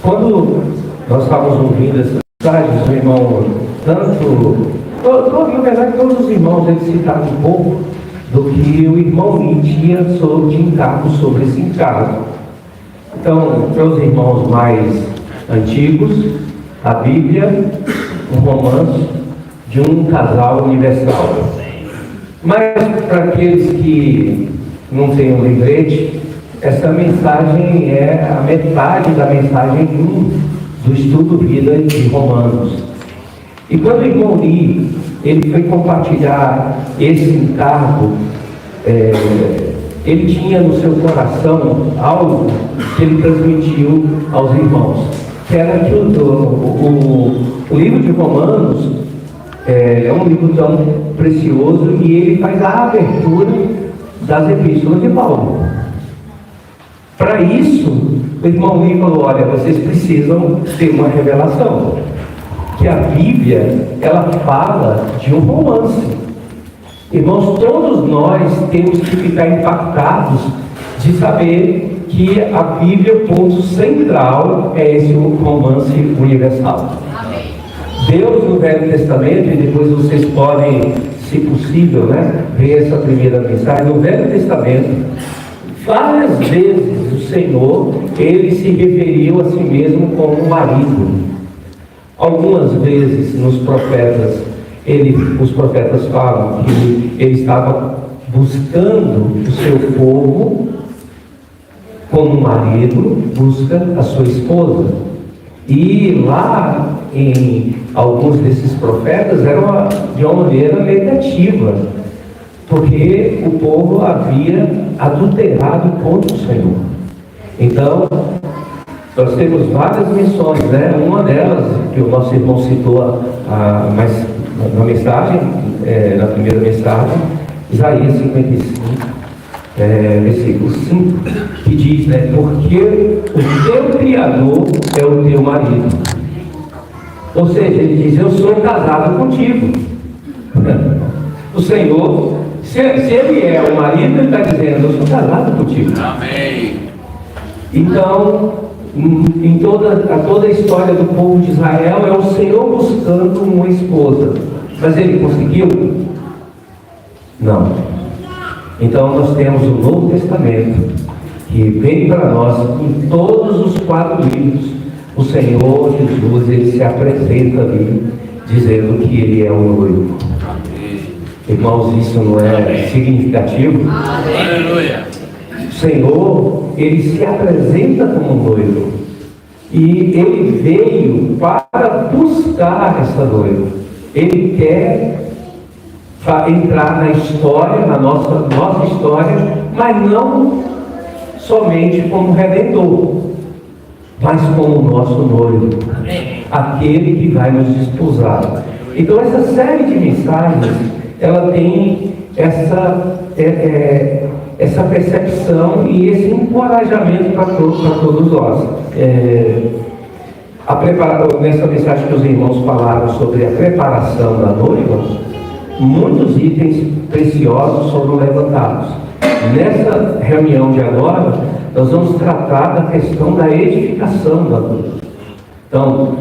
Quando nós estávamos ouvindo essas mensagens, o irmão, na verdade, todos os irmãos, eles citaram um pouco do que o irmão Lee tinha de encargo sobre esse encargo. Então, para os irmãos mais antigos, a Bíblia, um romance de um casal universal. Mas para aqueles que não têm um livrete, essa mensagem é a metade da mensagem 1 do estudo Vida de Romanos. E quando o irmão Lee, ele foi compartilhar esse encargo, ele tinha no seu coração algo que ele transmitiu aos irmãos, que era que o livro de Romanos é um livro tão precioso e ele faz a abertura das epístolas de Paulo. Para isso, o irmão Lee falou: olha, vocês precisam ter uma revelação, que a Bíblia, ela fala de um romance. Irmãos, todos nós temos que ficar impactados de saber que a Bíblia, o ponto central, é esse romance universal. Amém. Deus no Velho Testamento, e depois vocês podem, se possível, ver essa primeira mensagem. No Velho Testamento, várias vezes o Senhor, ele se referiu a si mesmo como marido. Algumas vezes nos profetas, os profetas falam que ele estava buscando o seu povo como marido busca a sua esposa. E lá em alguns desses profetas era de uma maneira negativa, porque o povo havia adulterado contra o Senhor. Então, nós temos várias menções, uma delas, que o nosso irmão citou na mensagem, na primeira mensagem, Isaías 55, versículo 5, que diz, porque o teu Criador é o teu marido. Ou seja, ele diz: eu sou casado contigo. O Senhor, se ele é o marido, ele está dizendo: eu sou casado contigo. Amém. Então, a toda a história do povo de Israel é o Senhor buscando uma esposa. Mas ele conseguiu? Não. Então nós temos o Novo Testamento, que vem para nós em todos os 4 livros. O Senhor Jesus, ele se apresenta ali, dizendo que ele é o noivo. Irmãos, isso não é significativo? Aleluia! O Senhor, ele se apresenta como noivo. E ele veio para buscar essa noiva. Ele quer entrar na história, na nossa história, mas não somente como redentor, mas como nosso noivo, aquele que vai nos desposar. Então essa série de mensagens, ela tem essa percepção e esse encorajamento para todos nós. Nessa mensagem que os irmãos falaram sobre a preparação da noiva, muitos itens preciosos foram levantados. Nessa reunião de agora, nós vamos tratar da questão da edificação da noiva. Então,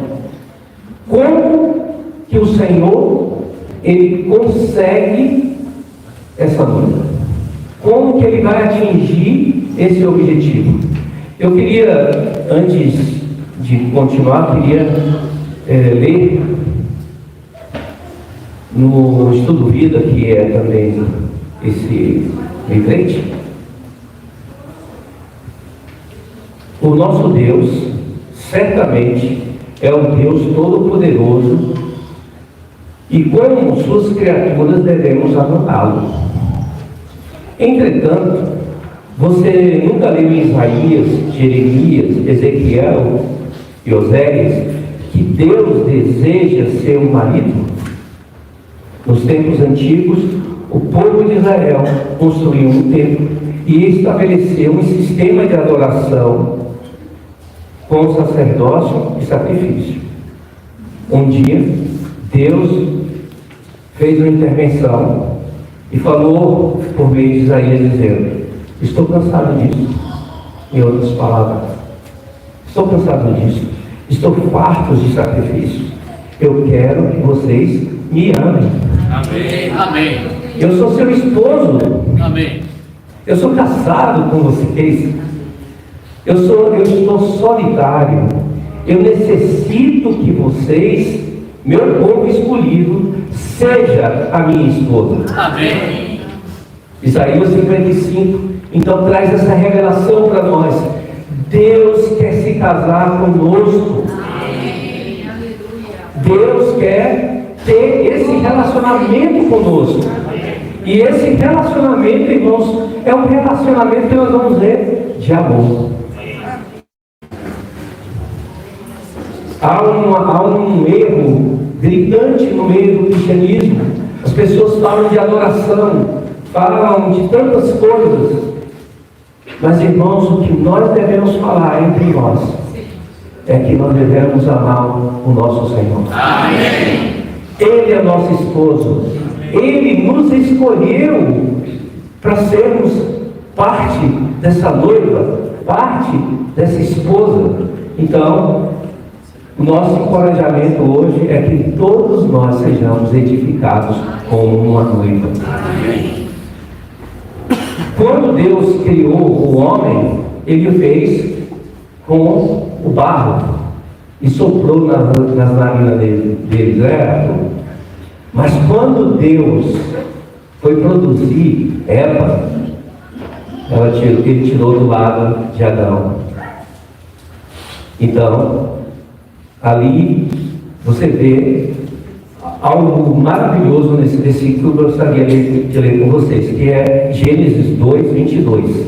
como que o Senhor, ele consegue essa noiva? Como que ele vai atingir esse objetivo? Eu queria, antes de continuar, ler no Estudo Vida, que é também esse livrete. O nosso Deus, certamente, é o Deus Todo-Poderoso, e como suas criaturas devemos adorá-lo. Entretanto, você nunca leu em Isaías, Jeremias, Ezequiel e Oséias que Deus deseja ser um marido? Nos tempos antigos, o povo de Israel construiu um templo e estabeleceu um sistema de adoração com sacerdócio e sacrifício. Um dia, Deus fez uma intervenção e falou por meio de Isaías, dizendo: estou cansado disso. Em outras palavras, estou cansado disso. Estou farto de sacrifícios. Eu quero que vocês me amem. Amém. Amém. Eu sou seu esposo. Amém. Eu sou casado com vocês. Eu estou solitário. Eu necessito que vocês, meu povo escolhido, seja a minha esposa. Amém. Isaías 55. Então traz essa revelação para nós. Deus quer se casar conosco. Deus quer ter esse relacionamento conosco. E esse relacionamento, irmãos, é um relacionamento que nós vamos ver de amor. Há um erro gritante no meio do cristianismo. As pessoas falam de adoração, falam de tantas coisas. Mas, irmãos, o que nós devemos falar entre nós é que nós devemos amar o nosso Senhor. Amém. Ele é nosso esposo. Ele nos escolheu para sermos parte dessa noiva, parte dessa esposa. Então, o nosso encorajamento hoje é que todos nós sejamos edificados como uma noiva. Amém. Quando Deus criou o homem, Ele o fez com o barro e soprou nas narinas deles. Mas quando Deus foi produzir Eva, Ele tirou do lado de Adão. Então, ali você vê algo maravilhoso nesse versículo que eu gostaria de ler com vocês, que é Gênesis 2, 22.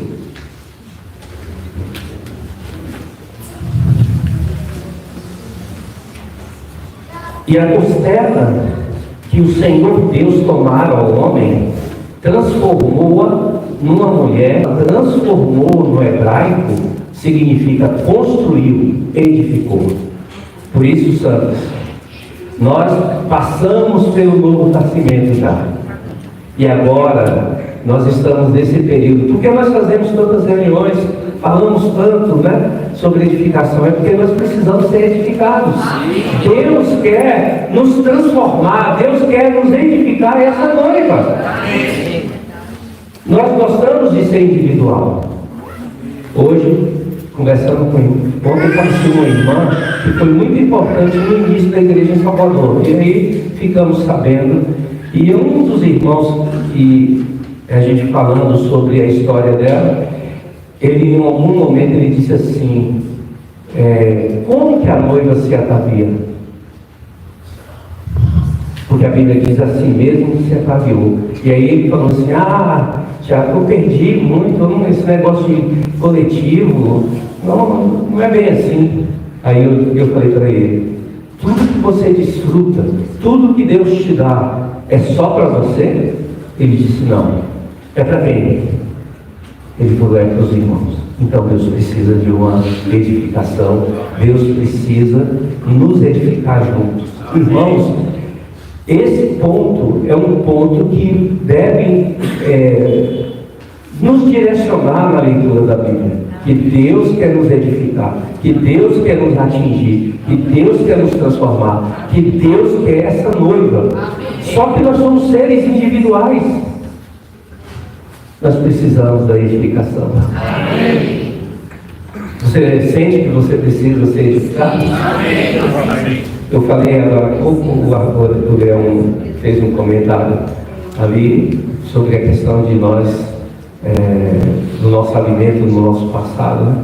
E a costela que o Senhor Deus tomara ao homem, transformou-a numa mulher. Transformou no hebraico significa construiu, edificou. Por isso, santos, nós passamos pelo Novo Nascimento já. E agora nós estamos nesse período. Porque nós fazemos tantas reuniões, falamos tanto, sobre edificação, é porque nós precisamos ser edificados. Deus quer nos transformar, Deus quer nos edificar essa noiva. Nós gostamos de ser individual. Hoje, conversando com ontem, conheci uma irmã que foi muito importante no início da igreja em Salvador. E aí ficamos sabendo, e um dos irmãos que a gente falando sobre a história dela, ele em algum momento ele disse assim, como que a noiva se atavia? Porque a Bíblia diz assim mesmo que se ataviou. E aí ele falou assim, Tiago, eu perdi muito esse negócio de coletivo, não é bem assim. Aí eu falei para ele, tudo que você desfruta, tudo que Deus te dá, é só para você? Ele disse, não, é para quem? Ele falou, é para os irmãos. Então Deus precisa de uma edificação, Deus precisa nos edificar juntos. Irmãos, esse ponto é um ponto que deve nos direcionar na leitura da Bíblia. Que Deus quer nos edificar, que Deus quer nos atingir, que Deus quer nos transformar, que Deus quer essa noiva. Só que nós somos seres individuais. Nós precisamos da edificação. Você sente que você precisa ser edificado? Eu falei agora há pouco, o Leão fez um comentário ali sobre a questão de nós, do nosso alimento, do nosso passado.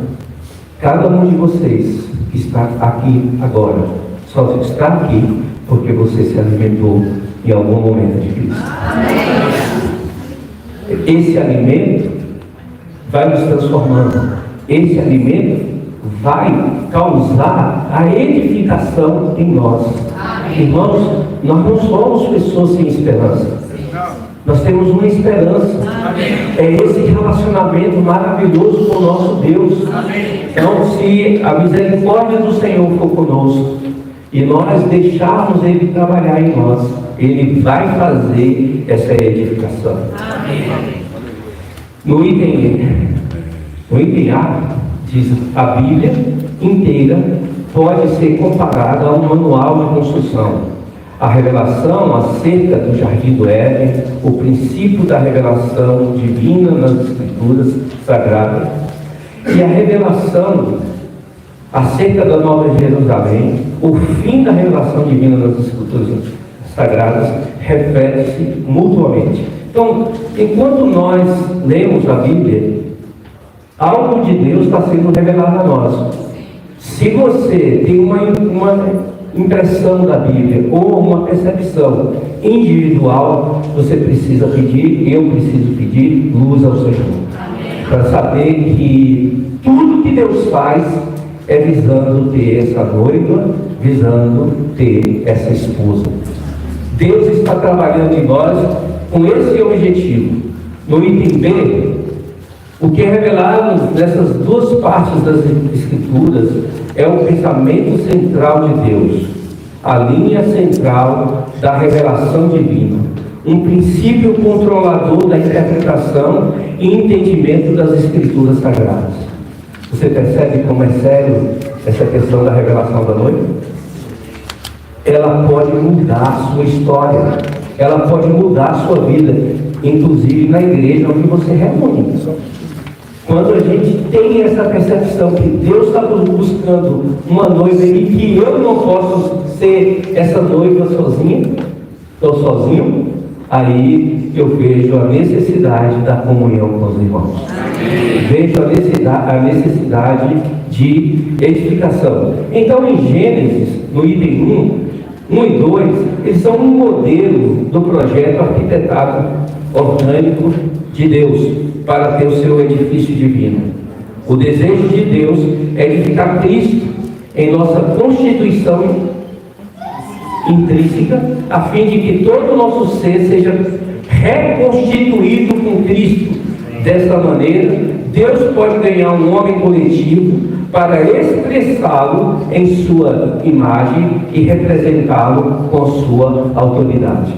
Cada um de vocês que está aqui agora, só está aqui porque você se alimentou em algum momento de Cristo. Esse alimento vai nos transformando. Esse alimento vai causar a edificação em nós. Irmãos, nós não somos pessoas sem esperança. Nós temos uma esperança. É esse relacionamento maravilhoso com o nosso Deus. Então, se a misericórdia do Senhor for conosco e nós deixarmos Ele trabalhar em nós, Ele vai fazer essa edificação. No item A, diz a Bíblia inteira pode ser comparada a um manual de construção. A revelação acerca do Jardim do Éden, o princípio da revelação divina nas Escrituras Sagradas, e a revelação acerca da Nova Jerusalém, o fim da revelação divina nas Escrituras Sagradas, refere-se mutuamente. Então, enquanto nós lemos a Bíblia, algo de Deus está sendo revelado a nós. Se você tem uma impressão da Bíblia ou uma percepção individual, você precisa pedir, eu preciso pedir luz ao Senhor, para saber que tudo que Deus faz é visando ter essa noiva, visando ter essa esposa. Deus está trabalhando em nós com esse objetivo. No item B, o que é revelado nessas duas partes das Escrituras é o pensamento central de Deus, a linha central da revelação divina, um princípio controlador da interpretação e entendimento das Escrituras Sagradas. Você percebe como é sério essa questão da revelação da noiva? Ela pode mudar a sua história, ela pode mudar a sua vida, inclusive na igreja onde você reúne. Quando a gente tem essa percepção que Deus está buscando uma noiva e que eu não posso ser essa noiva sozinho, estou sozinho, aí eu vejo a necessidade da comunhão com os irmãos. Vejo a necessidade de edificação. Então, em Gênesis, no item 1 e 2, eles são um modelo do projeto arquitetado orgânico de Deus para ter o seu edifício divino. O desejo de Deus é edificar Cristo em nossa constituição intrínseca, a fim de que todo o nosso ser seja reconstituído com Cristo. Dessa maneira, Deus pode ganhar um homem coletivo para expressá-lo em sua imagem e representá-lo com sua autoridade.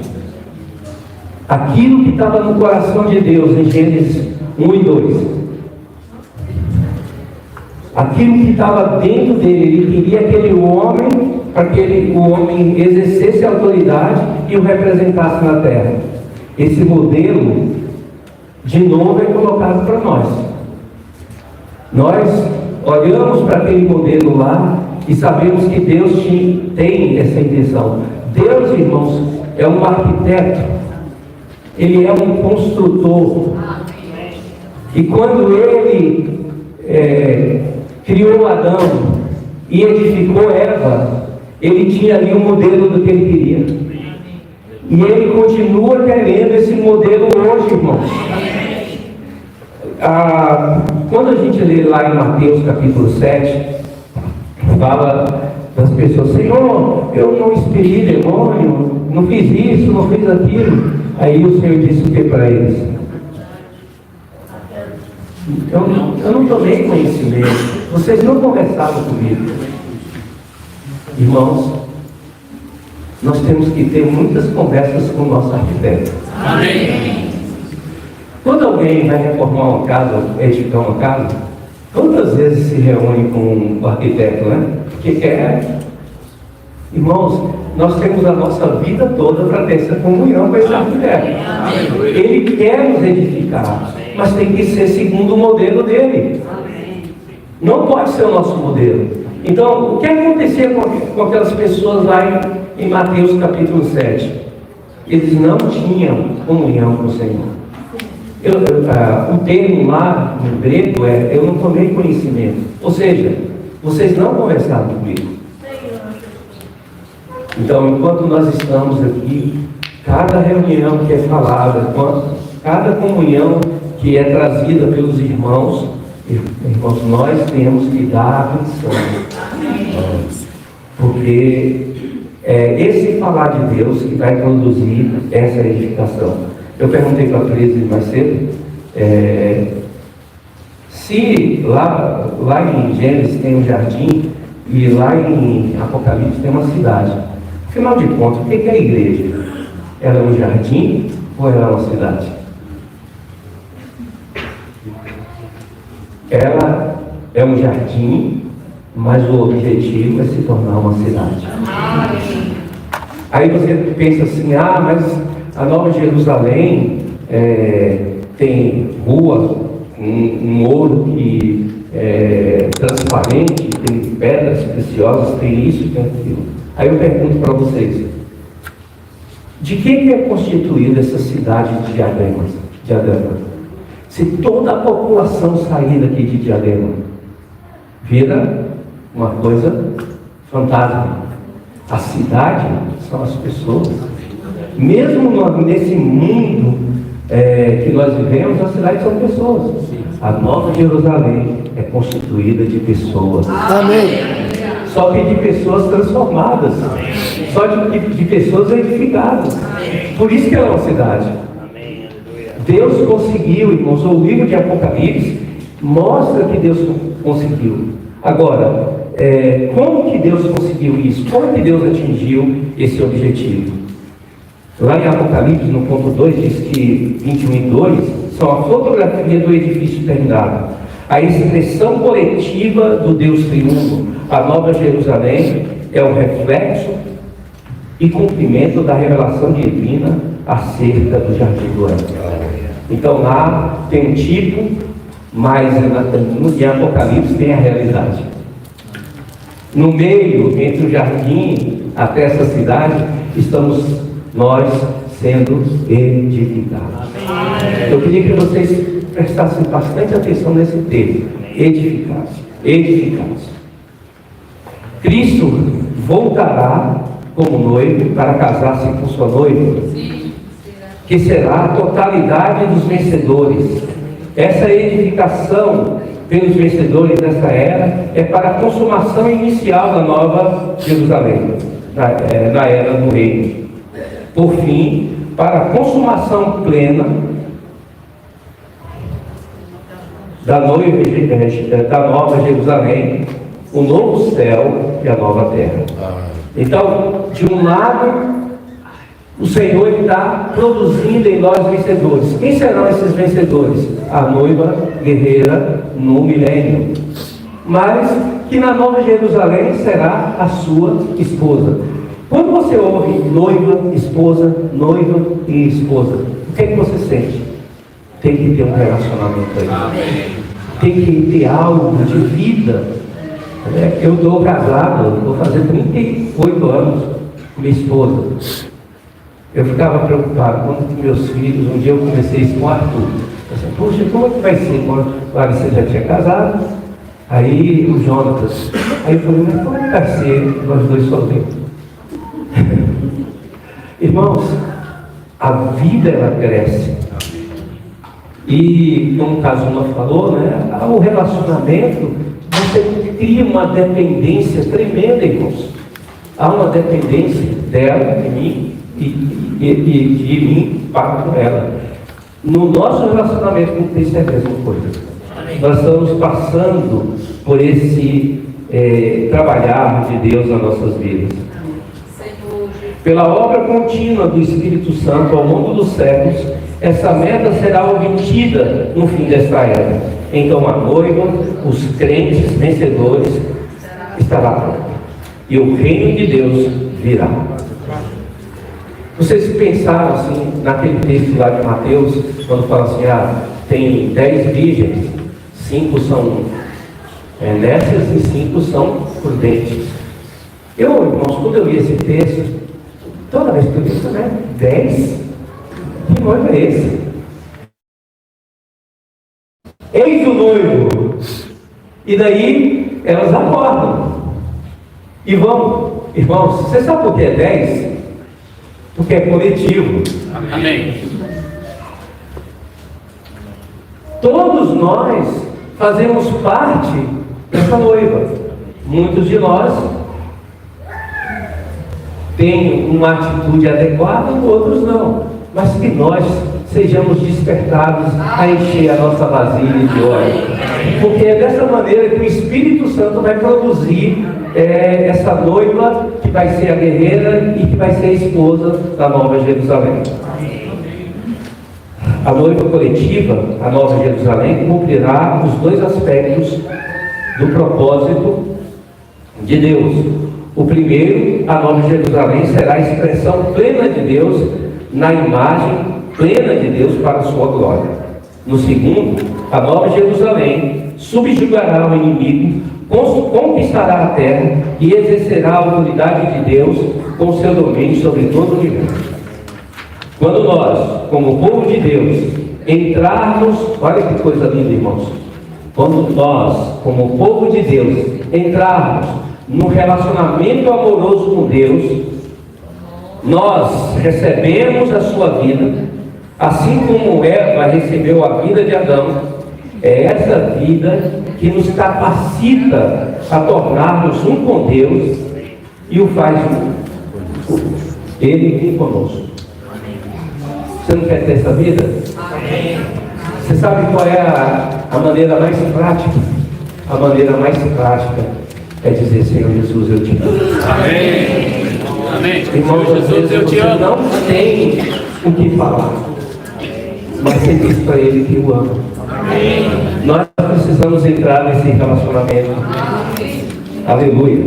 Aquilo que estava no coração de Deus em Gênesis 1 e 2, aquilo que estava dentro dele, ele queria aquele homem, para que o homem exercesse a autoridade e o representasse na terra. Esse modelo, de novo, é colocado para nós. Nós olhamos para aquele modelo lá e sabemos que Deus tem essa intenção. Deus, irmãos, é um arquiteto, ele é um construtor. E quando ele criou Adão e edificou Eva, ele tinha ali um modelo do que ele queria. E ele continua querendo esse modelo hoje, irmãos. Quando a gente lê lá em Mateus capítulo 7, fala das pessoas: Senhor, eu não expeli demônio, não fiz isso, não fiz aquilo. Aí o Senhor disse o que para eles? Eu não tomei conhecimento, vocês não conversaram comigo. Irmãos, nós temos que ter muitas conversas com o nosso arquiteto. Amém. Quando alguém vai reformar uma casa, edificar uma casa, quantas vezes se reúne com o arquiteto, né? Porque quer. Irmãos, nós temos a nossa vida toda para ter essa comunhão com esse arquiteto. Ele quer nos edificar, mas tem que ser segundo o modelo dele. Não pode ser o nosso modelo. Então, o que acontecia com aquelas pessoas lá em Mateus capítulo 7? Eles não tinham comunhão com o Senhor. O termo lá no grego é: eu não tomei conhecimento. Ou seja, vocês não conversaram comigo. Então, enquanto nós estamos aqui, cada reunião que é falada, cada comunhão que é trazida pelos irmãos, nós temos que dar atenção. Porque é esse falar de Deus que vai produzir essa edificação. Eu perguntei para a Cris mais cedo, se lá em Gênesis tem um jardim e lá em Apocalipse tem uma cidade. Afinal de contas, o que é a igreja? Ela é um jardim ou ela é uma cidade? Ela é um jardim, mas o objetivo é se tornar uma cidade. Aí você pensa assim, mas a Nova Jerusalém tem rua, um ouro que é transparente, tem pedras preciosas, tem isso, tem aquilo. Aí eu pergunto para vocês, de que é constituída essa cidade de Diadema? Se toda a população sair daqui de Diadema, vira uma coisa fantasma. A cidade são as pessoas. Mesmo nesse mundo que nós vivemos, a cidade são pessoas. A Nova Jerusalém é constituída de pessoas. Amém. Só que de pessoas transformadas. Só de pessoas edificadas. Por isso que ela é uma cidade. Deus conseguiu, irmãos, o livro de Apocalipse mostra que Deus conseguiu. Agora, como que Deus conseguiu isso? Como que Deus atingiu esse objetivo? Lá em Apocalipse, no ponto 2, diz que 21 e 2 são a fotografia do edifício terminado, a expressão coletiva do Deus triunfo. A Nova Jerusalém é o reflexo e cumprimento da revelação divina acerca do Jardim do Éden. Então lá tem um tipo, mas em Apocalipse tem a realidade. No meio, entre o jardim até essa cidade, estamos nós sendo edificados. Eu queria que vocês prestassem bastante atenção nesse termo, edificados. Edificados. Cristo voltará como noivo para casar-se com sua noiva, que será a totalidade dos vencedores. Essa edificação pelos vencedores dessa era é para a consumação inicial da Nova Jerusalém, na era do reino. Por fim, para a consumação plena da Nova Jerusalém, o novo céu e a nova terra. Então, de um lado, o Senhor está produzindo em nós vencedores. Quem serão esses vencedores? A noiva guerreira no milênio. Mas que na Nova Jerusalém será a sua esposa. Quando você ouve noiva, esposa, noiva e esposa, o que é que você sente? Tem que ter um relacionamento aí. Tem que ter algo de vida. Eu estou casado, vou fazer 38 anos com minha esposa. Eu ficava preocupado quando meus filhos, um dia eu comecei isso com o Arthur. Eu disse, poxa, como é que vai ser quando a Larissa já tinha casado? Aí o Jonatas. Aí eu falei, mas como é que vai ser nós dois sozinhos? Irmãos, a vida ela cresce. E como o Kazuma falou, né, o relacionamento, você cria uma dependência tremenda, irmãos. Há uma dependência dela, de mim, e de mim para com ela. No nosso relacionamento com Cristo é a mesma coisa. Nós estamos passando por esse trabalhar de Deus nas nossas vidas. Pela obra contínua do Espírito Santo ao longo dos séculos, essa meta será obtida no fim desta era. Então a noiva, os crentes vencedores, estará pronta. E o reino de Deus virá. Vocês pensaram assim, naquele texto lá de Mateus, quando fala assim, tem 10 virgens, 5 são nécias e 5 são prudentes. Irmãos, quando eu li esse texto, toda vez que eu li isso, 10? Que noivo é esse? Eis o noivo. E daí, elas acordam. E vão. Irmãos, você sabe por que é 10? Porque é coletivo. Amém. Todos nós fazemos parte dessa noiva. Muitos de nós têm uma atitude adequada, outros não. Mas que nós sejamos despertados a encher a nossa vasilha de óleo. Porque é dessa maneira que o Espírito Santo vai produzir essa noiva que vai ser a guerreira e que vai ser a esposa da Nova Jerusalém. A noiva coletiva, a Nova Jerusalém, cumprirá os dois aspectos do propósito de Deus. O primeiro, a Nova Jerusalém, será a expressão plena de Deus, na imagem plena de Deus para a sua glória. No segundo, a Nova Jerusalém subjugará o inimigo, conquistará a terra e exercerá a autoridade de Deus com seu domínio sobre todo o universo. Quando nós, como povo de Deus, entrarmos, olha que coisa linda, irmãos. Quando nós, como povo de Deus, entrarmos num relacionamento amoroso com Deus, nós recebemos a sua vida, assim como Eva recebeu a vida de Adão. É essa vida que nos capacita a tornarmos um com Deus e o faz Ele conosco. Você não quer ter essa vida? Amém. Você sabe qual é a maneira mais prática? A maneira mais prática é dizer: Senhor Jesus, eu te amo. Amém. Amém. Irmão Jesus, eu te amo. Não tem o que falar, mas você diz para Ele que o ama. Amém. Nós precisamos entrar nesse relacionamento. Amém. Aleluia.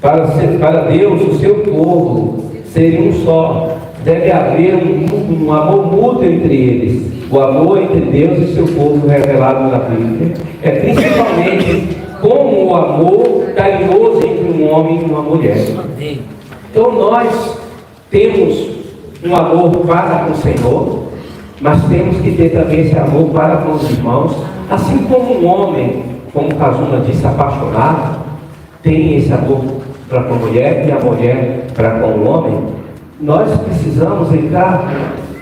Para Deus, o seu povo serem um só. Deve haver um amor mútuo entre eles. O amor entre Deus e seu povo revelado na Bíblia é principalmente como o amor carinhoso entre um homem e uma mulher. Então nós temos um amor para com o Senhor, mas temos que ter também esse amor para com os irmãos. Assim como um homem, como o Kazuma disse, apaixonado, tem esse amor para com a mulher e a mulher para com o homem. Nós precisamos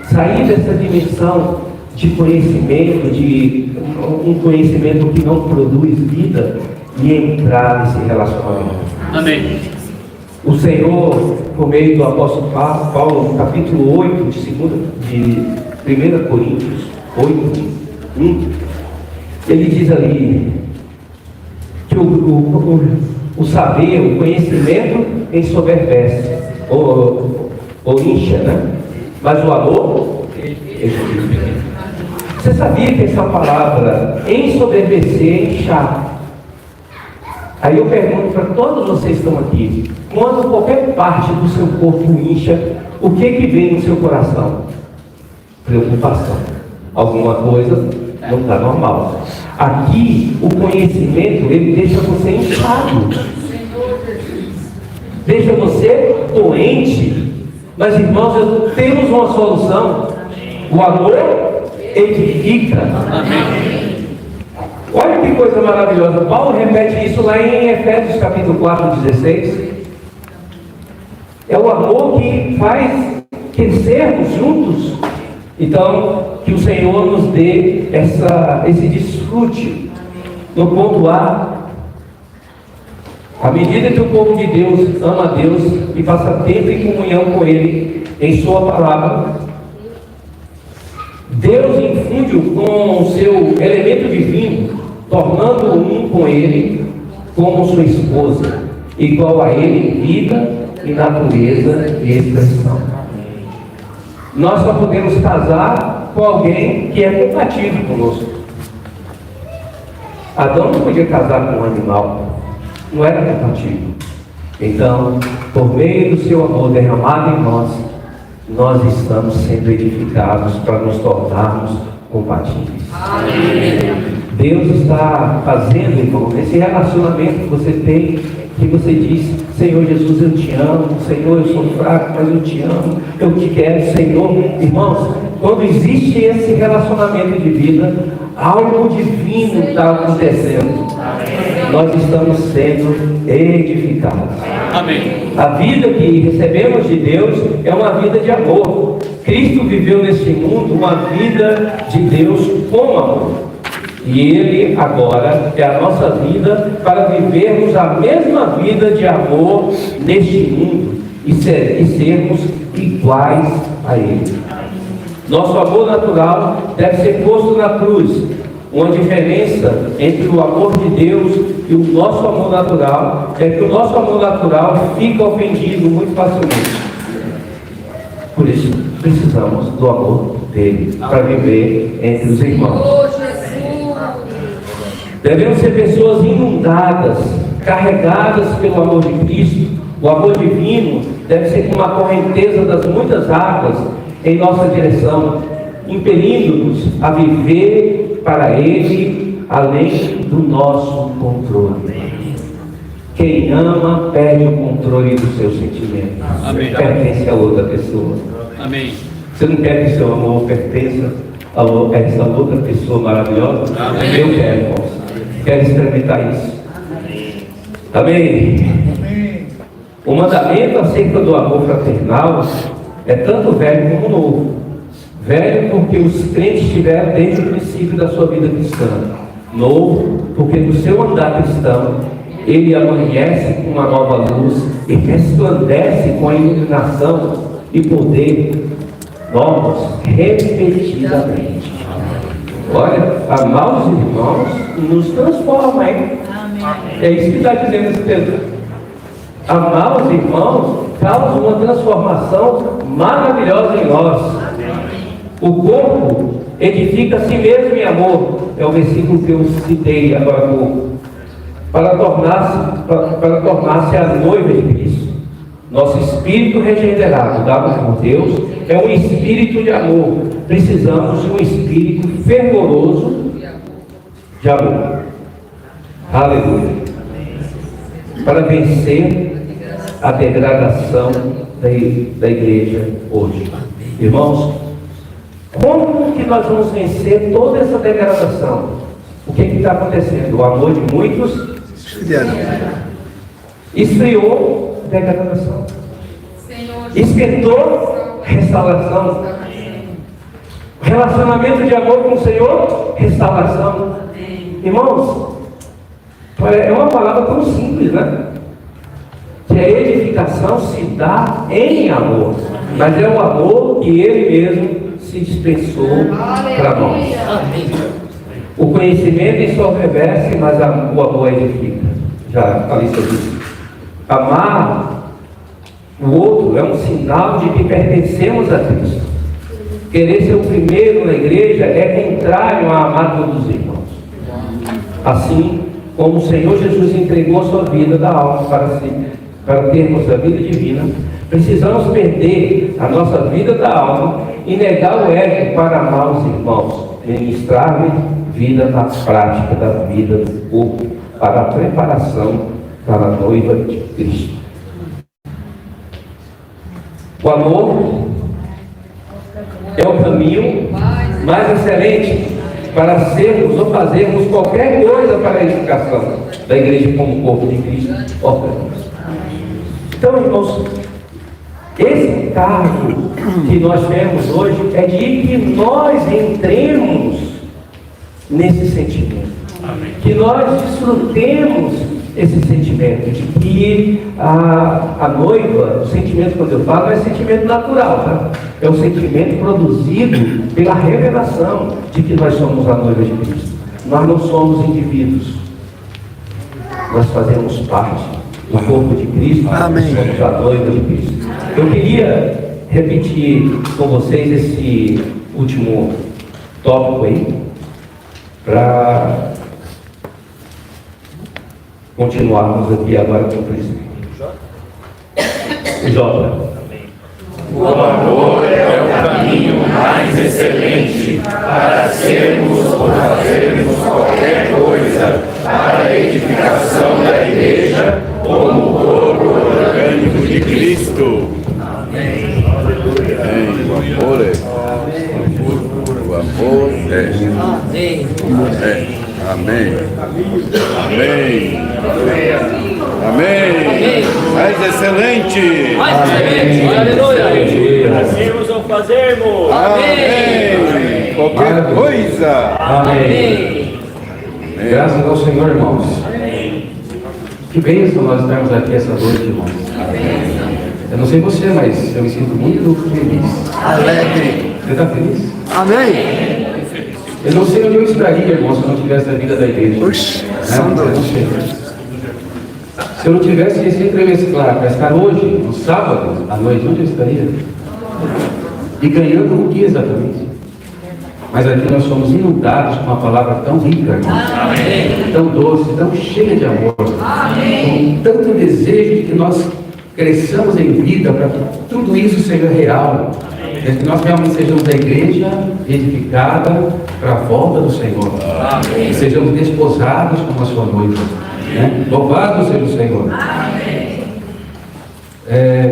sair dessa dimensão de conhecimento, de um conhecimento que não produz vida, e entrar nesse relacionamento. Amém. O Senhor, por meio do apóstolo Paulo, no capítulo 8 de 1 Coríntios 8, 1, ele diz ali que o saber, o conhecimento ensoberbece, ou incha, né? Mas o amor, você sabia que essa palavra ensoberbecer, inchar? Aí eu pergunto para todos vocês que estão aqui: quando qualquer parte do seu corpo incha, o que vem no seu coração? Preocupação. Alguma coisa não está normal. Aqui, o conhecimento, ele deixa você inchado, deixa você doente. Mas, irmãos, temos uma solução. O amor edifica. Amém. Olha que coisa maravilhosa. Paulo repete isso lá em Efésios capítulo 4, 16. É o amor que faz crescermos juntos. Então, que o Senhor nos dê esse desfrute. No ponto A, à medida que o povo de Deus ama a Deus e passa tempo em comunhão com Ele, em sua palavra, Deus infunde com o seu elemento divino, tornando-o um com Ele, como sua esposa, igual a Ele em vida e natureza e expressão. Nós só podemos casar com alguém que é compatível conosco. Adão não podia casar com um animal, não era compatível. Então, por meio do seu amor derramado em nós estamos sendo edificados para nos tornarmos compatíveis. Amém. Deus está fazendo, irmão, esse relacionamento que você tem, que você diz: Senhor Jesus, eu te amo. Senhor, eu sou fraco, mas eu te amo. Eu te quero, Senhor. Irmãos, quando existe esse relacionamento de vida, algo divino está acontecendo. Nós estamos sendo edificados. Amém. A vida que recebemos de Deus é uma vida de amor. Cristo viveu neste mundo uma vida de Deus com amor. E Ele agora é a nossa vida para vivermos a mesma vida de amor neste mundo e sermos iguais a Ele. Nosso amor natural deve ser posto na cruz. Uma diferença entre o amor de Deus e o nosso amor natural é que o nosso amor natural fica ofendido muito facilmente. Por isso, precisamos do amor dele para viver entre os irmãos. Devemos ser pessoas inundadas carregadas pelo amor de Cristo. O amor divino deve ser como uma correnteza das muitas águas em nossa direção, impelindo-nos a viver para Ele além do nosso controle. Quem ama perde o controle dos seus sentimentos. Amém. Pertence a outra pessoa. Amém. Você não quer que seu amor pertença a essa outra pessoa maravilhosa? Amém. Eu quero, irmãos. Quero experimentar isso. Amém. O mandamento acerca do amor fraternal é tanto velho como novo. Velho porque os crentes tiveram desde o princípio da sua vida cristã. Novo porque no seu andar cristão ele amanhece com uma nova luz e resplandece com a iluminação e poder novos repetidamente. Olha, amar os irmãos nos transforma, hein? É isso que está dizendo esse texto. Amar os irmãos causa uma transformação maravilhosa em nós. O corpo edifica a si mesmo em amor. É o versículo que eu citei agora há pouco. Para tornar-se a noiva de Cristo. Nosso espírito regenerado, dado por Deus, é um espírito de amor. Precisamos de um espírito fervoroso de amor. Aleluia. Para vencer a degradação da igreja hoje. Irmãos, como que nós vamos vencer toda essa degradação? O que está acontecendo? O amor de muitos esfriou a degradação. Esquentou restauração. Relacionamento de amor com o Senhor, restauração. Irmãos, é uma palavra tão simples, né? Que a edificação se dá em amor, mas é o amor que Ele mesmo se dispensou para nós. O conhecimento ensoberbece, mas o amor edifica. Já falei sobre isso. Amar o outro é um sinal de que pertencemos a Cristo. Querer ser o primeiro na igreja é contrário a amar todos os irmãos. Assim como o Senhor Jesus entregou a sua vida da alma para termos a vida divina, precisamos perder a nossa vida da alma e negar o ego para amar os irmãos, ministrar-lhe vida na prática da vida do corpo, para a preparação para a noiva de Cristo. O amor é o caminho mais excelente para sermos ou fazermos qualquer coisa para a edificação da igreja como corpo de Cristo. Então, irmãos, esse cargo que nós temos hoje é de que nós entremos nesse sentimento. Amém. Que nós desfrutemos esse sentimento de que a noiva, o sentimento, quando eu falo, não é sentimento natural, tá? É um sentimento produzido pela revelação de que nós somos a noiva de Cristo. Nós não somos indivíduos, nós fazemos parte do corpo de Cristo. Amém. Somos a noiva de Cristo. Eu queria repetir com vocês esse último tópico aí, para continuarmos aqui agora com o Cristo. Jota. O amor é o caminho mais excelente para sermos ou fazermos qualquer coisa para a edificação da igreja como o corpo orgânico de Cristo. Amém. O amor é. O amor é. Amém. Amém. Amém. Mais excelente. Mais excelente. Aleluia. Fazermos ou fazermos. Amém. Qualquer coisa. Amém. Graças ao Senhor, irmãos. Que bênção nós estarmos aqui essa noite, irmãos. Eu não sei você, mas eu me sinto muito feliz. Alegre. Você está feliz? Amém. Eu não sei onde eu estaria, irmão, se eu não tivesse a vida da igreja. Oxe, Eu não sei. Se eu não tivesse esse entremesclar para estar hoje, no sábado, à noite, onde eu estaria? E ganhando o que exatamente? Mas aqui nós somos inundados com uma palavra tão rica, irmãos. Tão doce, tão cheia de amor. Com tanto desejo de que nós cresçamos em vida para que tudo isso seja real. Para que nós realmente sejamos a igreja edificada para a volta do Senhor. E sejamos desposados como a sua noiva. Né? Louvado seja o Senhor.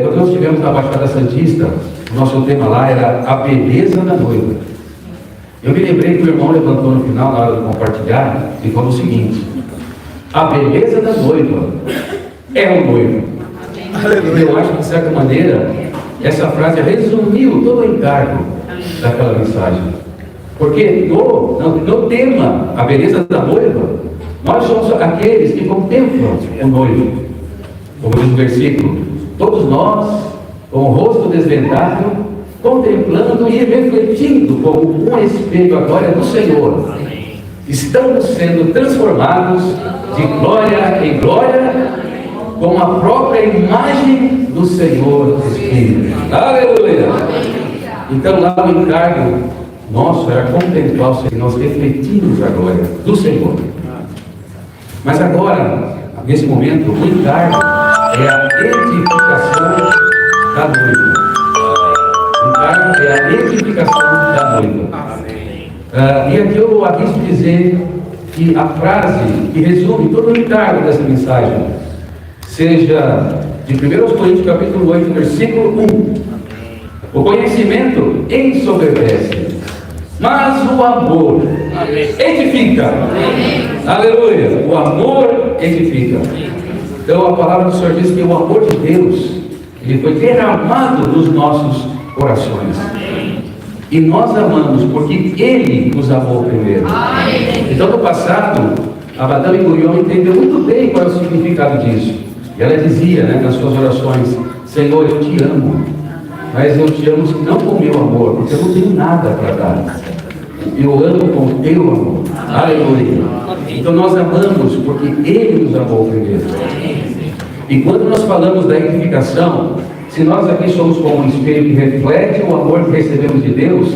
Quando nós estivemos na Baixada Santista, o nosso tema lá era a beleza da noiva. Eu me lembrei que o irmão levantou no final, na hora de compartilhar, e falou o seguinte: a beleza da noiva é o noivo. Eu acho que, de certa maneira, essa frase resumiu todo o encargo daquela mensagem. Porque no tema, a beleza da noiva, nós somos aqueles que contemplam o noivo. Como diz o versículo, todos nós, com o rosto desvendado, contemplando e refletindo como um espelho a glória do Senhor, estamos sendo transformados de glória em glória, com a própria imagem do Senhor Espírito. Aleluia! Então lá o encargo nosso era contemplar o Senhor, nós refletimos a glória do Senhor. Mas agora, nesse momento, o encargo é a edificação da noiva. O encargo é a edificação da noiva. E aqui eu arrisco dizer que a frase que resume todo o encargo dessa mensagem seja de 1 Coríntios capítulo 8, versículo 1. O conhecimento ensoberbece, mas o amor edifica. Aleluia! O amor edifica. Então a palavra do Senhor diz que o amor de Deus, ele foi derramado nos nossos corações. E nós amamos porque Ele nos amou primeiro. Então no passado, a Madame Gurion entendeu muito bem qual é o significado disso. E ela dizia, nas suas orações: Senhor, eu te amo, mas eu te amo não com o meu amor, porque eu não tenho nada para dar. Eu amo com o teu amor. Aleluia. Então nós amamos porque Ele nos amou primeiro. E quando nós falamos da edificação, se nós aqui somos como um espelho que reflete o amor que recebemos de Deus,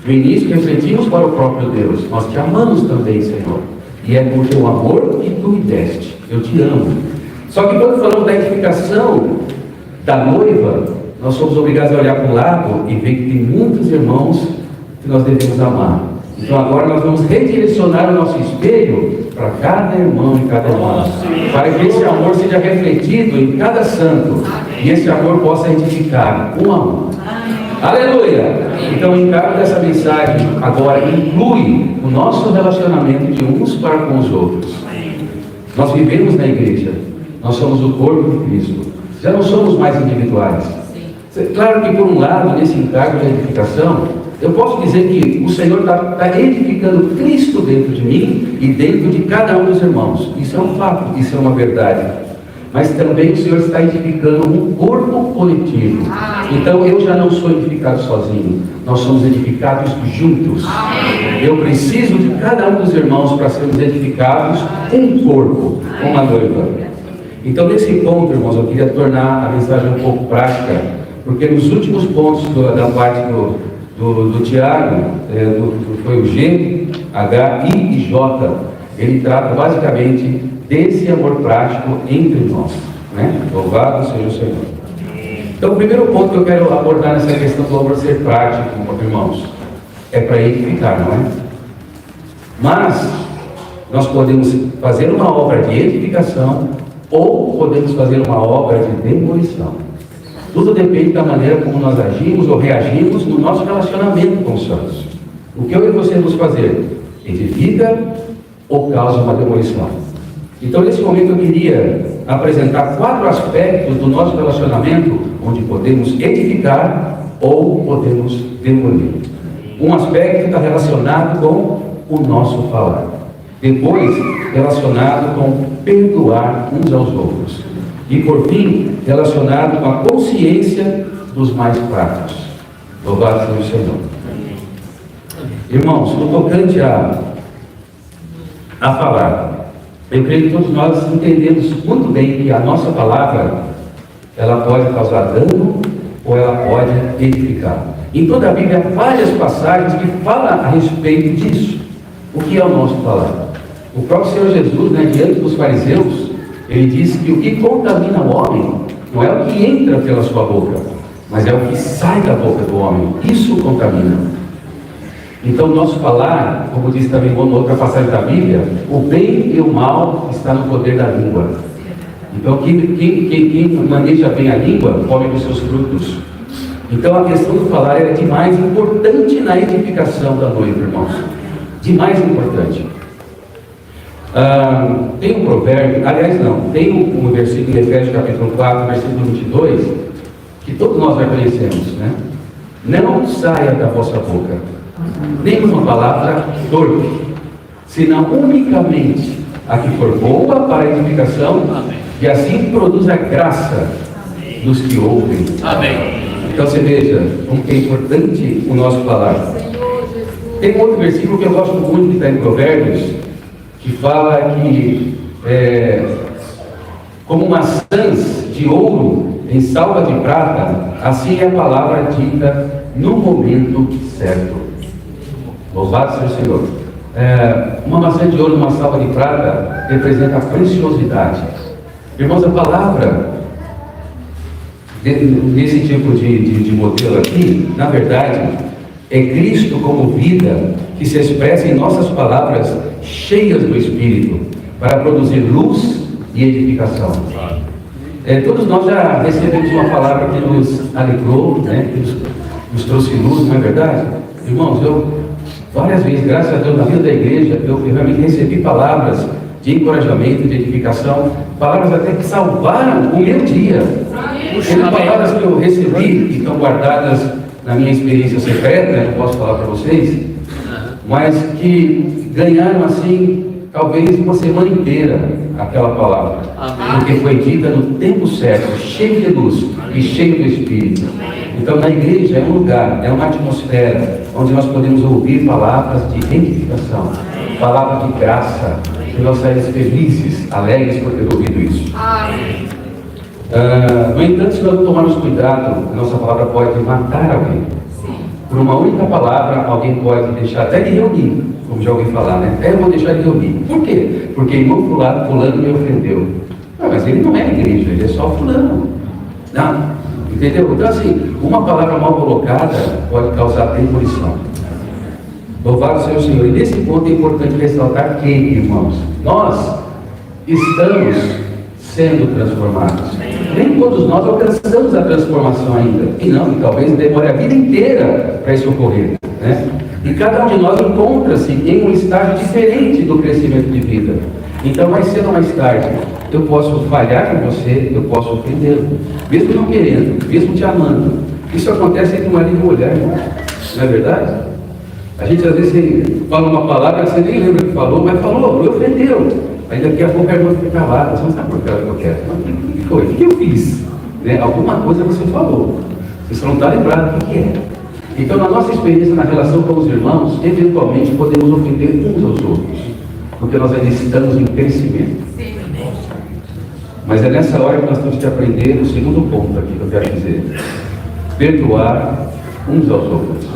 no início refletimos para o próprio Deus. Nós te amamos também, Senhor. E é por teu amor que tu me deste. Eu te amo. Só que quando falamos da edificação da noiva, nós somos obrigados a olhar para o lado e ver que tem muitos irmãos que nós devemos amar. Então agora nós vamos redirecionar o nosso espelho para cada irmão e cada irmã, para que esse amor seja refletido em cada santo e esse amor possa edificar um a um. Aleluia! Então o encargo dessa mensagem agora inclui o nosso relacionamento de uns para com os outros. Nós vivemos na igreja, nós somos o corpo de Cristo, já não somos mais individuais. Claro que por um lado, nesse encargo da edificação, eu posso dizer que o Senhor está edificando Cristo dentro de mim e dentro de cada um dos irmãos. Isso é um fato, isso é uma verdade. Mas também o Senhor está edificando um corpo coletivo. Então eu já não sou edificado sozinho, nós somos edificados juntos. Eu preciso de cada um dos irmãos para sermos edificados um corpo, uma noiva. Então nesse encontro, irmãos, eu queria tornar a mensagem um pouco prática, porque nos últimos pontos da parte do Tiago, foi o G, H, I e J, ele trata basicamente desse amor prático entre nós. Louvado seja o Senhor. Então o primeiro ponto que eu quero abordar nessa questão do amor ser prático, irmãos, é para edificar, não é? Mas nós podemos fazer uma obra de edificação ou podemos fazer uma obra de demolição. Tudo depende da maneira como nós agimos ou reagimos no nosso relacionamento com os santos. O que eu e você vamos fazer? Edifica ou causa uma demolição? Então, nesse momento, eu queria apresentar 4 aspectos do nosso relacionamento onde podemos edificar ou podemos demolir. Um aspecto está relacionado com o nosso falar. Depois, relacionado com perdoar uns aos outros. E por fim, relacionado com a consciência dos mais fracos. Louvado seja o Senhor. Irmãos, no tocante a falar, eu creio que todos nós entendemos muito bem que a nossa palavra, ela pode causar dano ou ela pode edificar. Em toda a Bíblia há várias passagens que falam a respeito disso. O que é o nosso falar? O próprio Senhor Jesus, diante dos fariseus, ele disse que o que contamina o homem não é o que entra pela sua boca, mas é o que sai da boca do homem. Isso contamina. Então, o nosso falar, como diz também em outra passagem da Bíblia, o bem e o mal está no poder da língua. Então, quem maneja bem a língua, come dos seus frutos. Então, a questão do falar é demais importante na edificação da noiva, irmãos. Demais importante. Tem um provérbio, aliás não, tem um versículo em Efésios capítulo 4, versículo 22, que todos nós já conhecemos, né? Não saia da vossa boca nenhuma palavra torpe, senão unicamente a que for boa para a edificação, e assim produz a graça dos que ouvem. Amém. Então você veja como que é importante o nosso falar. Tem um outro versículo que eu gosto muito, que está em Provérbios, que fala que como maçãs de ouro em salva de prata, assim é a palavra dita no momento certo. Louvado seja o Senhor. Uma maçã de ouro numa salva de prata representa a preciosidade. Irmãos, a palavra nesse tipo de modelo aqui, na verdade, é Cristo como vida que se expressa em nossas palavras cheias do Espírito para produzir luz e edificação. Todos nós já recebemos uma palavra que nos alegrou, né, que nos trouxe luz, não é verdade? Irmãos, eu várias vezes, graças a Deus, na vida da igreja, eu realmente recebi palavras de encorajamento, de edificação, palavras até que salvaram o meu dia. Tem palavras que eu recebi, que estão guardadas na minha experiência secreta, eu não posso falar para vocês, mas que ganharam assim, talvez uma semana inteira, aquela palavra. Porque foi dita no tempo certo, cheio de luz e cheio do Espírito. Então, na igreja é um lugar, é uma atmosfera onde nós podemos ouvir palavras de edificação, palavras de graça, e nós saímos felizes, alegres por ter ouvido isso. No entanto, se nós não tomarmos cuidado, a nossa palavra pode matar alguém. Por uma única palavra, alguém pode deixar até de reunir, como já ouvi falar, né? Eu vou deixar de reunir. Por quê? Porque irmão fulano me ofendeu. Mas ele não é igreja, ele é só fulano. Não, entendeu? Então assim, uma palavra mal colocada pode causar demolição. Louvado seja o Senhor. E nesse ponto é importante ressaltar que, irmãos, nós estamos sendo transformados. Nem todos nós alcançamos a transformação ainda. E não, e talvez demore a vida inteira para isso ocorrer, né? E cada um de nós encontra-se em um estágio diferente do crescimento de vida. Então, mais cedo ou mais tarde, eu posso falhar com você, eu posso ofendê-lo, mesmo não querendo, mesmo te amando. Isso acontece entre um marido e uma mulher, irmão. Não é verdade? A gente às vezes fala uma palavra, você nem lembra que falou, mas falou, me ofendeu. Aí daqui a pouco a irmã fica calada, você não sabe por que eu quero. O que foi? O que eu fiz? Né? Alguma coisa você falou. Você só não está lembrado do que é. Então, na nossa experiência na relação com os irmãos, eventualmente podemos ofender uns aos outros, porque nós ainda estamos em crescimento. Mas é nessa hora que nós temos que aprender o segundo ponto aqui que eu quero dizer: perdoar uns aos outros.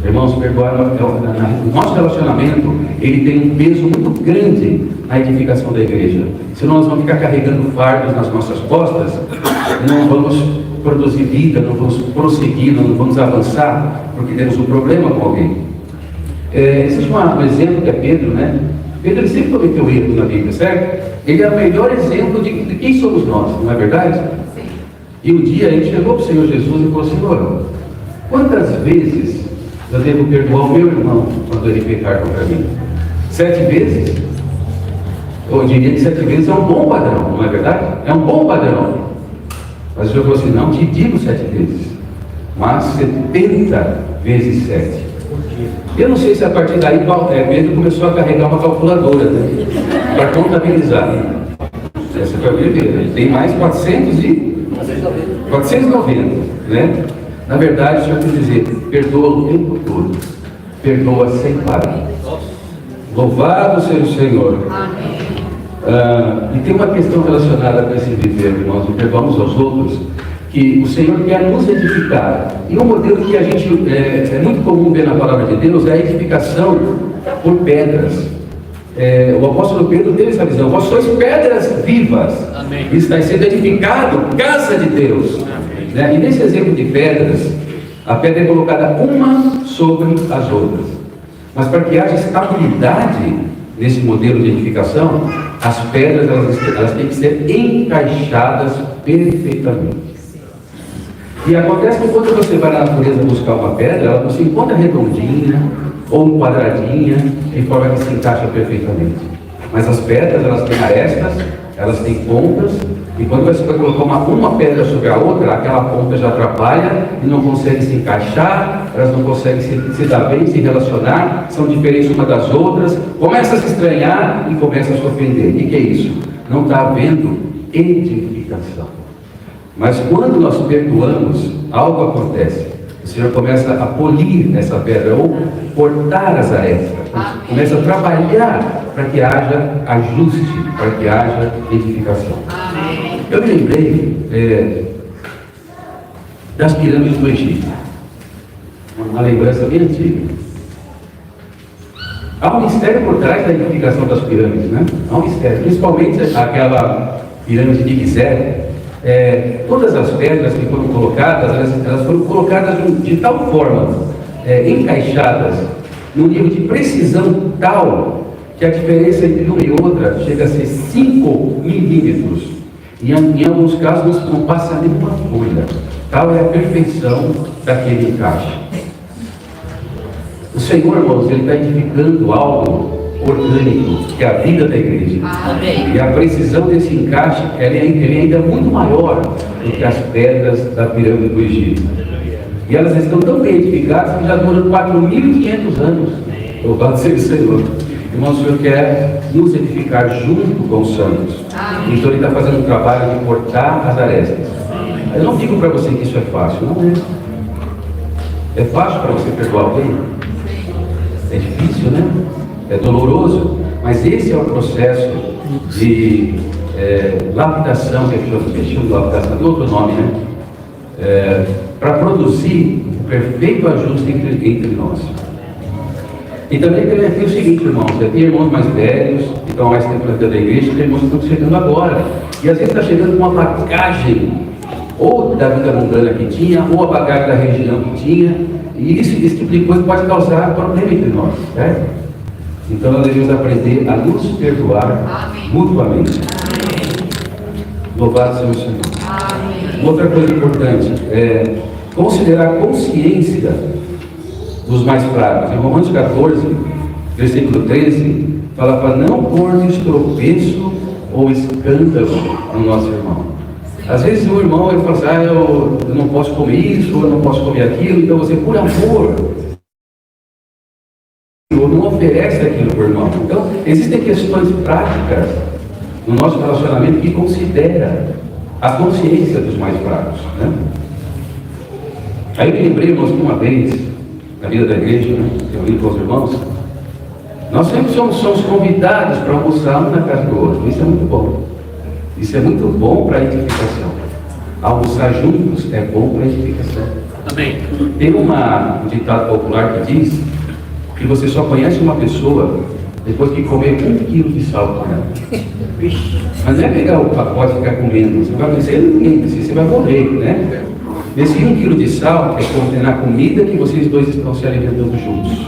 Irmãos, perdoar, o nosso relacionamento, ele tem um peso muito grande na edificação da igreja. Senão nós vamos ficar carregando fardos nas nossas costas, não vamos produzir vida, não vamos prosseguir, não vamos avançar, porque temos um problema com alguém. Existe um exemplo que é Pedro, né? Pedro sempre cometeu erros na Bíblia, certo? Ele é o melhor exemplo de quem somos nós, não é verdade? Sim. E um dia ele chegou para o Senhor Jesus e falou: Senhor, quantas vezes eu devo perdoar o meu irmão quando ele pecar contra mim? 7 vezes? Eu diria que 7 vezes é um bom padrão, não é verdade? É um bom padrão. Mas o Senhor falou assim: não te digo 7 vezes, mas 70 vezes 7. Eu não sei se a partir daí Pedro começou a carregar uma calculadora, né, para contabilizar. Essa foi a primeira. Tem mais 490, né? Na verdade, deixa eu te dizer, perdoa o tempo todo, perdoa sem parar. Louvado seja o Senhor. E tem uma questão relacionada com esse viver, irmãos, de perdoar uns aos outros, que o Senhor quer nos edificar. E um modelo que a gente é muito comum ver na palavra de Deus é a edificação por pedras. O apóstolo Pedro teve essa visão: vós sois pedras vivas. Amém. E está sendo edificado casa de Deus. Né? E nesse exemplo de pedras, a pedra é colocada uma sobre as outras. Mas para que haja estabilidade nesse modelo de edificação, as pedras elas têm que ser encaixadas perfeitamente. E acontece que quando você vai na natureza buscar uma pedra, ela não se encontra redondinha ou quadradinha, de forma que se encaixa perfeitamente. Mas as pedras, elas têm arestas, elas têm pontas, e quando você vai colocar uma pedra sobre a outra, aquela ponta já atrapalha e não consegue se encaixar, elas não conseguem se dar bem, se relacionar, são diferentes uma das outras, começa a se estranhar e começa a se ofender. O que é isso? Não está havendo edificação. Mas quando nós perdoamos, algo acontece. O Senhor começa a polir essa pedra, ou cortar as arestas, começa a trabalhar para que haja ajuste, para que haja edificação. Eu me lembrei das pirâmides do Egito, uma lembrança bem antiga. Há um mistério por trás da edificação das pirâmides, né? Há um mistério, principalmente aquela pirâmide de Gizé. Todas as pedras que foram colocadas, elas foram colocadas de tal forma, encaixadas, num nível de precisão tal, que a diferença entre uma e outra chega a ser 5 milímetros. E em alguns casos não passa nem uma folha. Tal é a perfeição daquele encaixe. O Senhor, irmãos, Ele está edificando algo orgânico, que é a vida da igreja. Amém. E a precisão desse encaixe, ele ainda é muito maior do que as pedras da pirâmide do Egito. E elas estão tão bem edificadas que já duram 4.500 anos. Louvado seja o Senhor. Irmãos, o Senhor quer nos edificar junto com os santos. Amém. Então Ele está fazendo um trabalho de cortar as arestas. Eu não digo para você que isso é fácil, não é. É fácil para você perdoar alguém? É difícil, né? É doloroso, mas esse é o processo de lapidação, que a gente chama de lapidação, tem outro nome, né? Para produzir o perfeito ajuste entre nós. E também tem o seguinte, irmãos, tem irmãos mais velhos, que estão mais tempo na vida da igreja, tem irmãos que estão chegando agora. E às vezes está chegando com uma bagagem, ou da vida mundana que tinha, ou a bagagem da região que tinha, e esse tipo de coisa pode causar problema entre nós, certo? Então nós devemos aprender a nos perdoar mutuamente. Louvado seja o Senhor. Amém. Outra coisa importante é considerar a consciência dos mais fracos. Em Romanos 14, versículo 13, fala para não pôr tropeço ou escândalo no nosso irmão. Às vezes o irmão ele fala assim, eu não posso comer isso, eu não posso comer aquilo, então você, por amor, não oferece aquilo para o irmão. Então, existem questões práticas no nosso relacionamento que considera a consciência dos mais fracos, né? Aí eu me lembrei, irmãos, que uma vez, na vida da igreja, né, reunido com os irmãos, nós sempre somos convidados para almoçar um na casa do outro. Isso é muito bom. Isso é muito bom para a edificação. Almoçar juntos é bom para a edificação. Amém. Tem um ditado popular que diz que você só conhece uma pessoa depois que comer 1 quilo de sal com ela. Mas não é pegar o pacote e ficar comendo. Você vai conhecer ninguém, você vai morrer, né? Esse 1 quilo de sal é conter a comida que vocês dois estão se alimentando juntos.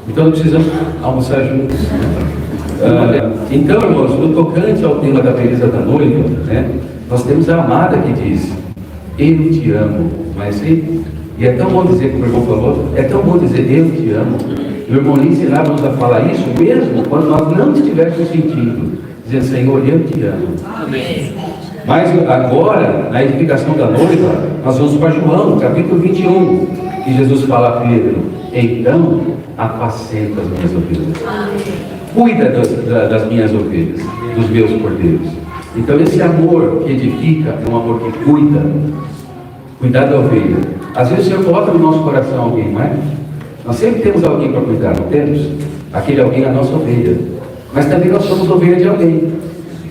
Então nós precisamos almoçar juntos, né? Então, irmãos, no tocante ao tema da beleza da noiva, né, nós temos a amada que diz, eu te amo, mas e é tão bom dizer, como o irmão falou, é tão bom dizer, eu te amo. E o irmão lhe ensinava-nos a falar isso mesmo quando nós não estivéssemos sentindo, dizendo, Senhor, eu te amo. Amém. Mas agora, na edificação da noiva, nós vamos para João, capítulo 21, que Jesus fala a Pedro, então, apacenta as minhas ovelhas. Cuida das minhas ovelhas, dos meus cordeiros. Então esse amor que edifica é um amor que cuida. Cuidar da ovelha. Às vezes o Senhor coloca no nosso coração alguém, não é? Nós sempre temos alguém para cuidar, não temos? Aquele alguém é a nossa ovelha. Mas também nós somos ovelha de alguém.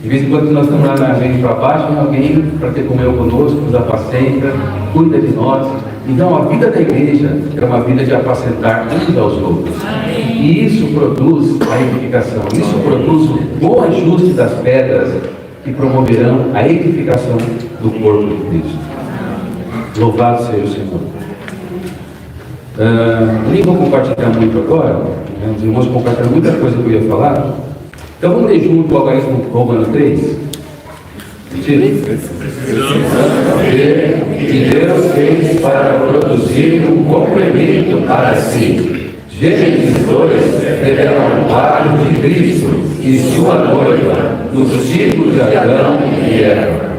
De vez em quando nós estamos lá na frente para baixo, vem alguém para ter comunhão conosco, nos apacenta, cuida de nós. Então a vida da igreja é uma vida de apacentar uns aos outros. E isso produz a edificação, isso produz o bom ajuste das pedras que promoverão a edificação do corpo de Cristo. Louvado seja o Senhor. Nem vou compartilhar muito agora, né? Os irmãos compartilharam muita coisa que eu ia falar. Então vamos ler junto o algarismo Romano 3. Que Deus fez para produzir um complemento para si. Gênesis 2 revela o quadro de Cristo e sua noiva no ciclo de Adão e Eva.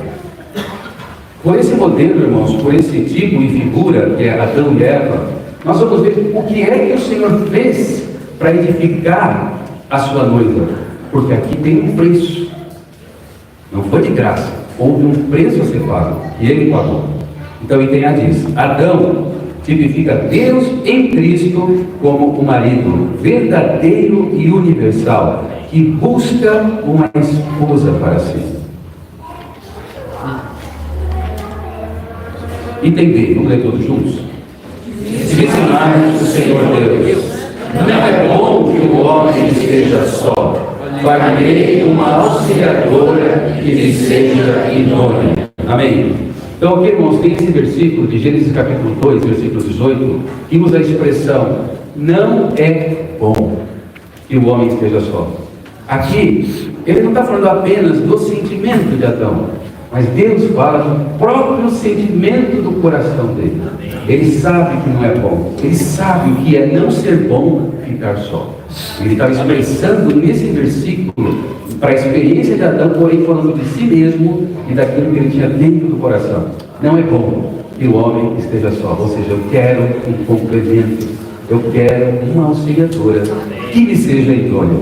Por esse modelo, irmãos, por esse tipo e figura que é Adão e Eva, nós vamos ver o que é que o Senhor fez para edificar a sua noiva. Porque aqui tem um preço. Não foi de graça. Houve um preço a ser pago. E ele pagou. Então Itenha diz: Adão tipifica Deus em Cristo como o marido verdadeiro e universal, que busca uma esposa para si. Entender, vamos ler todos juntos? Disse mais o Senhor Deus: não é bom que o homem esteja só. Farei uma auxiliadora que lhe seja idônea. Amém? Então aqui, irmãos, tem esse versículo de Gênesis capítulo 2, versículo 18, que usa a expressão: não é bom que o homem esteja só. Aqui, ele não está falando apenas do sentimento de Adão, mas Deus fala do próprio sentimento do coração dele. Ele sabe que não é bom, ele sabe o que é não ser bom ficar só. Ele estava expressando nesse versículo para a experiência de Adão, porém falando de si mesmo e daquilo que ele tinha dentro do coração. Não é bom que o homem esteja só, ou seja, eu quero um complemento, eu quero uma auxiliadora que lhe seja idônea.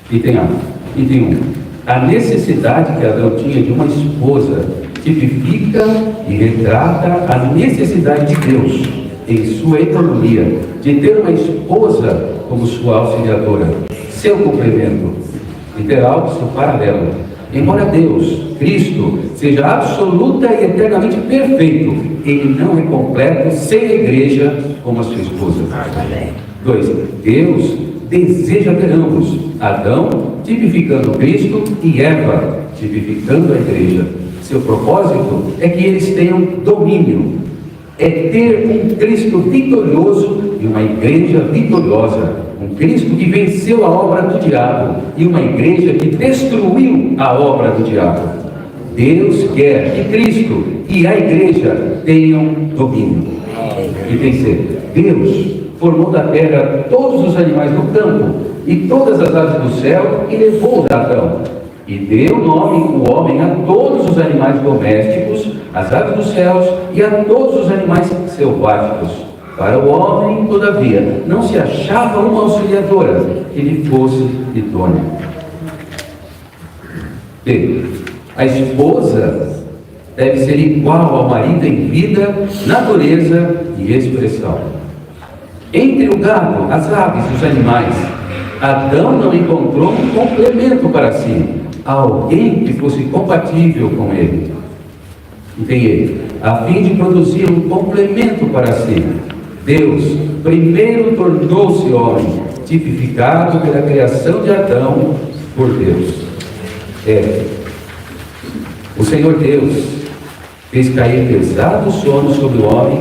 Item 1. A necessidade que Adão tinha de uma esposa tipifica e retrata a necessidade de Deus, em sua economia, de ter uma esposa como sua auxiliadora, seu complemento, literal, seu paralelo. Embora Deus, Cristo, seja absoluta e eternamente perfeito, ele não é completo sem a igreja como a sua esposa. 2. Deus deseja ter ambos, Adão tipificando Cristo e Eva tipificando a igreja. Seu propósito é que eles tenham domínio, é ter um Cristo vitorioso e uma igreja vitoriosa, um Cristo que venceu a obra do diabo e uma igreja que destruiu a obra do diabo. Deus quer que Cristo e a igreja tenham domínio. E terceiro, Deus formou da terra todos os animais do campo e todas as aves do céu e levou-os a Adão. E deu nome o homem a todos os animais domésticos, às aves dos céus e a todos os animais selváticos. Para o homem, todavia, não se achava uma auxiliadora que lhe fosse idônea. B. A esposa deve ser igual ao marido em vida, natureza e expressão. Entre o gado, as aves e os animais, Adão não encontrou um complemento para si, alguém que fosse compatível com ele. Entende? A fim de produzir um complemento para si, Deus primeiro tornou-se homem, tipificado pela criação de Adão por Deus. O Senhor Deus fez cair pesado sono sobre o homem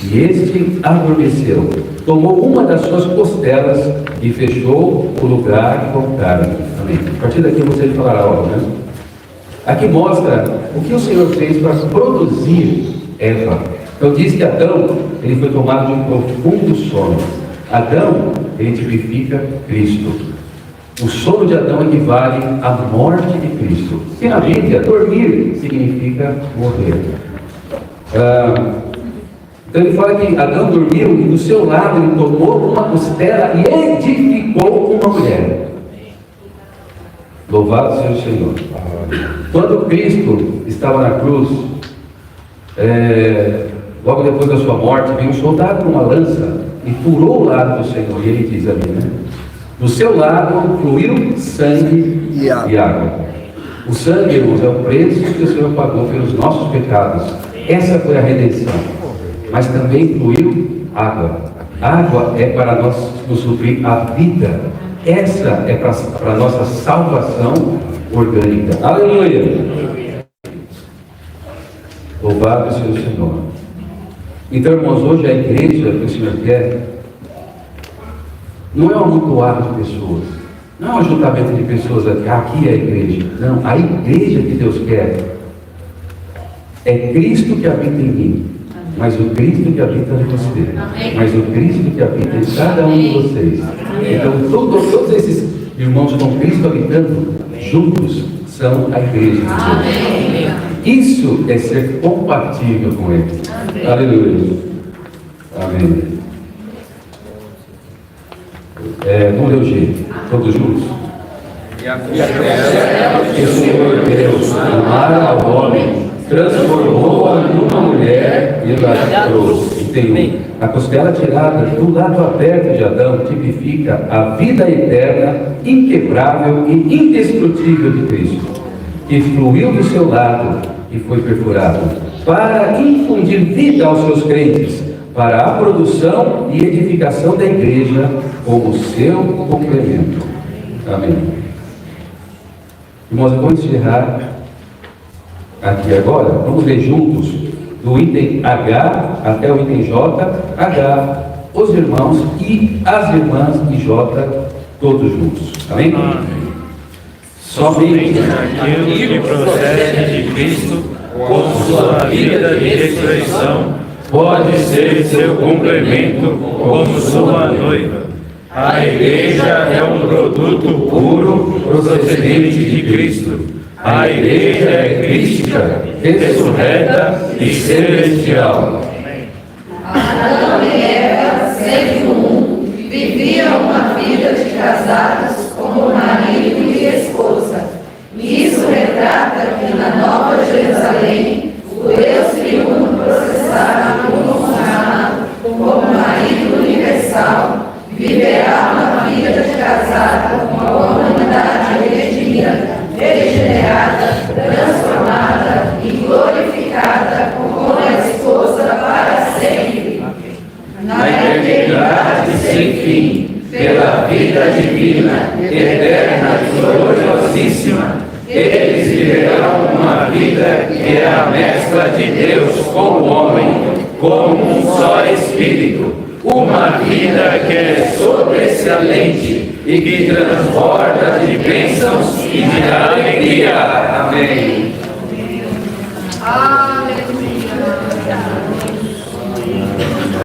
e este adormeceu. Tomou uma das suas costelas e fechou o lugar com carne. Amém. A partir daqui você falará algo, né? Aqui mostra o que o Senhor fez para produzir Eva. Então diz que Adão, ele foi tomado de um profundo sono. Adão, ele tipifica Cristo. O sono de Adão equivale à morte de Cristo. E na Bíblia, dormir significa morrer. Então ele fala que Adão dormiu e do seu lado ele tomou uma costela e edificou uma mulher. Louvado seja o Senhor. Quando Cristo estava na cruz, logo depois da sua morte, veio um soldado com uma lança e furou o lado do Senhor. E ele diz ali, né? Do seu lado fluiu sangue e água. e água. O sangue, irmãos, é o preço que o Senhor pagou pelos nossos pecados. Essa foi a redenção. Mas também incluiu água. Água é para nós nos suprir a vida. Essa é para a nossa salvação orgânica. Aleluia! Louvado seja o Senhor. Então, irmãos, hoje a igreja que o Senhor quer não é um amontoado de pessoas, não é um ajuntamento de pessoas aqui é a igreja. Não, a igreja que Deus quer é Cristo que habita em mim, mas o Cristo que habita em você, mas o Cristo que habita em cada um de vocês. Então, todos esses irmãos com Cristo habitando juntos são a igreja de Deus. Isso é ser compatível com Ele. Aleluia. Amém. Vamos ler o G, todos juntos. Que o Senhor Deus amara ao homem, transformou-a numa mulher e a trouxe. Entendido? A costela tirada do lado aberto de Adão tipifica a vida eterna, inquebrável e indestrutível de Cristo, que fluiu do seu lado e foi perfurado, para infundir vida aos seus crentes, para a produção e edificação da igreja como seu complemento. Amém. Irmãos, vamos encerrar aqui agora. Vamos ler juntos do item H até o item J. H, os irmãos e as irmãs de J, todos juntos. Amém? Somente aquilo que procede de Cristo, com sua vida de ressurreição, pode ser seu complemento como sua noiva. A igreja é um produto puro procedente de Cristo. A igreja é crística, ressurreta e celestial. Adão e Eva, sendo um, viviam uma vida de casados como marido e esposa. Isso retrata que na Nova Jerusalém, o Deus triuno processado e consumado como marido universal, viverá uma vida de casado com a humanidade redimida, regenerada, transformada e glorificada como a esposa para sempre. Na eternidade sem fim, pela vida divina, eterna e gloriosíssima, eles viverão uma vida que é a mescla de Deus com o homem, como um só Espírito. Uma vida que é sobressalente e que transborda de bênçãos e de alegria. Amém.